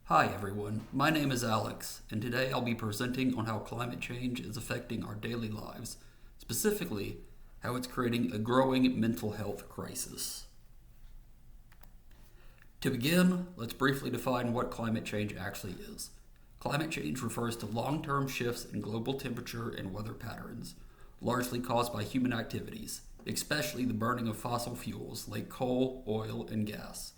Hi everyone, my name is Alex, and today I'll be presenting on how climate change is affecting our daily lives, specifically, how it's creating a growing mental health crisis. To begin, let's briefly define what climate change actually is. Climate change refers to long-term shifts in global temperature and weather patterns, largely caused by human activities, especially the burning of fossil fuels like coal, oil, and gas.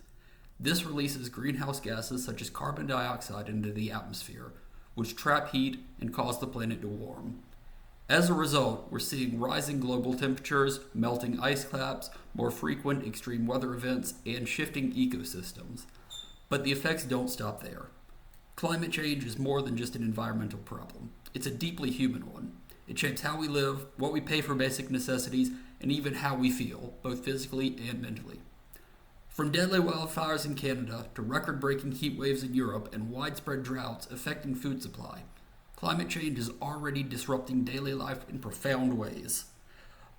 This releases greenhouse gases such as carbon dioxide into the atmosphere, which trap heat and cause the planet to warm. As a result, we're seeing rising global temperatures, melting ice caps, more frequent extreme weather events, and shifting ecosystems. But the effects don't stop there. Climate change is more than just an environmental problem. It's a deeply human one. It shapes how we live, what we pay for basic necessities, and even how we feel, both physically and mentally. From deadly wildfires in Canada to record-breaking heat waves in Europe and widespread droughts affecting food supply, climate change is already disrupting daily life in profound ways.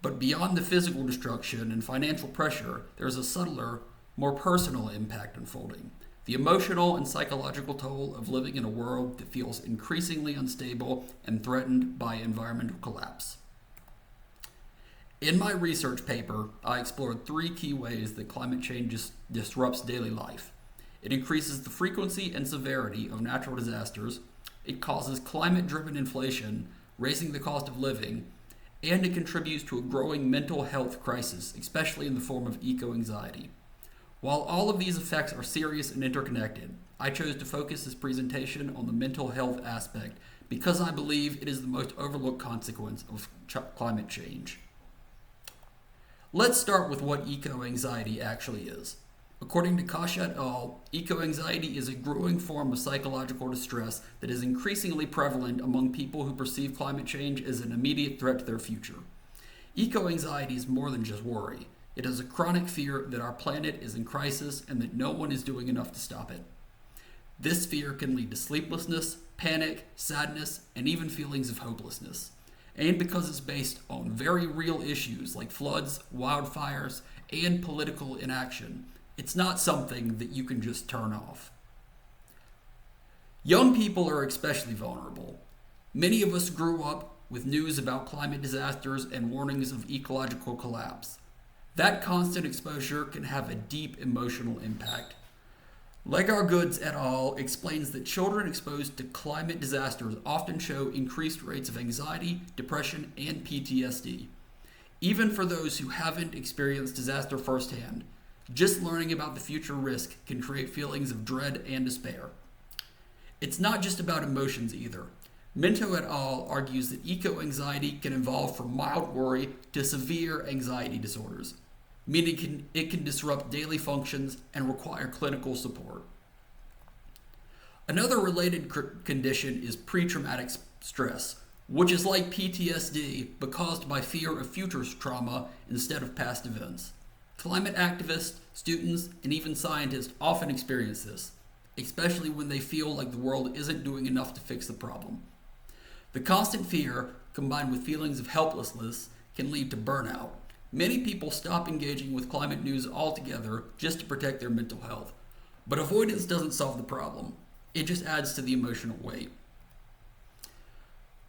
But beyond the physical destruction and financial pressure, there's a subtler, more personal impact unfolding. The emotional and psychological toll of living in a world that feels increasingly unstable and threatened by environmental collapse. In my research paper, I explored three key ways that climate change disrupts daily life. It increases the frequency and severity of natural disasters, it causes climate-driven inflation, raising the cost of living, and it contributes to a growing mental health crisis, especially in the form of eco-anxiety. While all of these effects are serious and interconnected, I chose to focus this presentation on the mental health aspect because I believe it is the most overlooked consequence of climate change. Let's start with what eco-anxiety actually is. According to Kasia et al., eco-anxiety is a growing form of psychological distress that is increasingly prevalent among people who perceive climate change as an immediate threat to their future. Eco-anxiety is more than just worry. It is a chronic fear that our planet is in crisis and that no one is doing enough to stop it. This fear can lead to sleeplessness, panic, sadness, and even feelings of hopelessness. And because it's based on very real issues like floods, wildfires, and political inaction, it's not something that you can just turn off. Young people are especially vulnerable. Many of us grew up with news about climate disasters and warnings of ecological collapse. That constant exposure can have a deep emotional impact. Legar Goods et al. Explains that children exposed to climate disasters often show increased rates of anxiety, depression, and PTSD. Even for those who haven't experienced disaster firsthand, just learning about the future risk can create feelings of dread and despair. It's not just about emotions either. Minto et al. Argues that eco-anxiety can evolve from mild worry to severe anxiety disorders, meaning it can disrupt daily functions and require clinical support. Another related condition is pre-traumatic stress, which is like PTSD but caused by fear of future trauma instead of past events. Climate activists, students, and even scientists often experience this, especially when they feel like the world isn't doing enough to fix the problem. The constant fear, combined with feelings of helplessness, can lead to burnout. Many people stop engaging with climate news altogether just to protect their mental health. But avoidance doesn't solve the problem. It just adds to the emotional weight.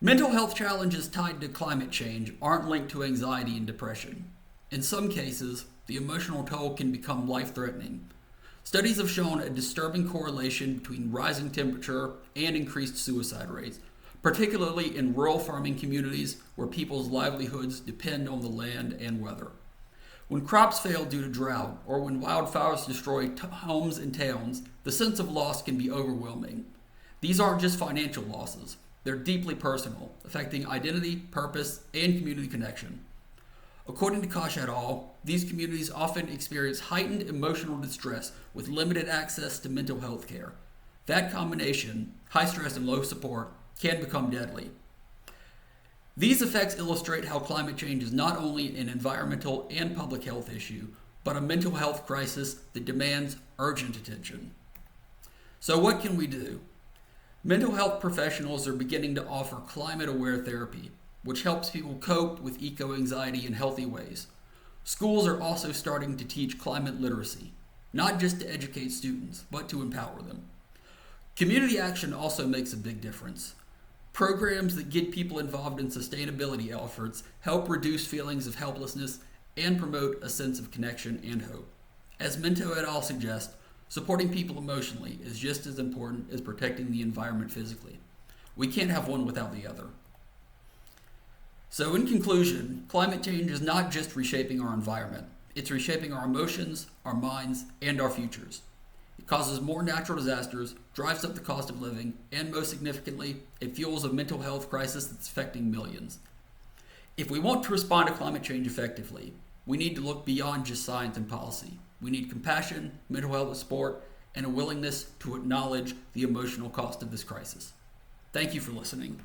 Mental health challenges tied to climate change aren't linked to anxiety and depression. In some cases, the emotional toll can become life-threatening. Studies have shown a disturbing correlation between rising temperature and increased suicide rates, particularly in rural farming communities where people's livelihoods depend on the land and weather. When crops fail due to drought, or when wildfires destroy homes and towns, the sense of loss can be overwhelming. These aren't just financial losses, they're deeply personal, affecting identity, purpose, and community connection. According to Kasia et al., these communities often experience heightened emotional distress with limited access to mental health care. That combination, high stress and low support, can become deadly. These effects illustrate how climate change is not only an environmental and public health issue, but a mental health crisis that demands urgent attention. So what can we do? Mental health professionals are beginning to offer climate-aware therapy, which helps people cope with eco-anxiety in healthy ways. Schools are also starting to teach climate literacy, not just to educate students, but to empower them. Community action also makes a big difference. Programs that get people involved in sustainability efforts help reduce feelings of helplessness and promote a sense of connection and hope. As Minto et al. Suggest, supporting people emotionally is just as important as protecting the environment physically. We can't have one without the other. So in conclusion, climate change is not just reshaping our environment. It's reshaping our emotions, our minds, and our futures. It causes more natural disasters, drives up the cost of living, and most significantly, it fuels a mental health crisis that's affecting millions. If we want to respond to climate change effectively, we need to look beyond just science and policy. We need compassion, mental health support, and a willingness to acknowledge the emotional cost of this crisis. Thank you for listening.